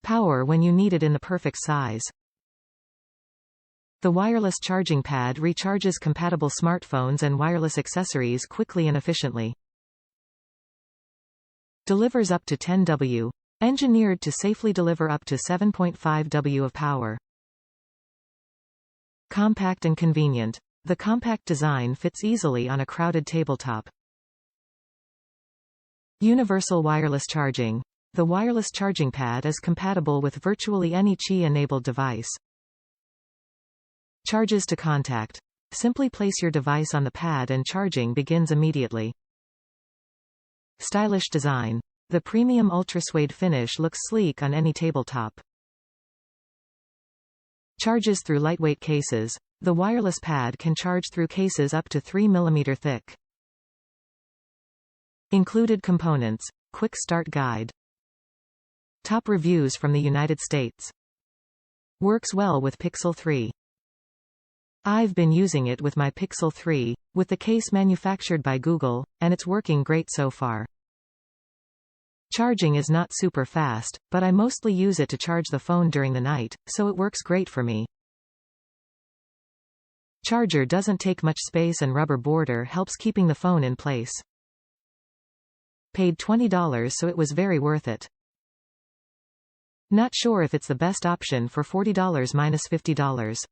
Power when you need it in the perfect size. The wireless charging pad recharges compatible smartphones and wireless accessories quickly and efficiently. Delivers up to 10 W. Engineered to safely deliver up to 7.5 W of power. Compact and convenient. The compact design fits easily on a crowded tabletop. Universal wireless charging. The wireless charging pad is compatible with virtually any Qi-enabled device. Charges to contact. Simply place your device on the pad and charging begins immediately. Stylish design. The premium Ultrasuede finish looks sleek on any tabletop. Charges through lightweight cases. The wireless pad can charge through cases up to 3 mm thick. Included components. Quick start guide. Top reviews from the United States. Works well with Pixel 3. I've been using it with my Pixel 3, with the case manufactured by Google, and it's working great so far. Charging is not super fast, but I mostly use it to charge the phone during the night, so it works great for me. Charger doesn't take much space and rubber border helps keeping the phone in place. Paid $20, so it was very worth it. Not sure if it's the best option for $40 minus $50.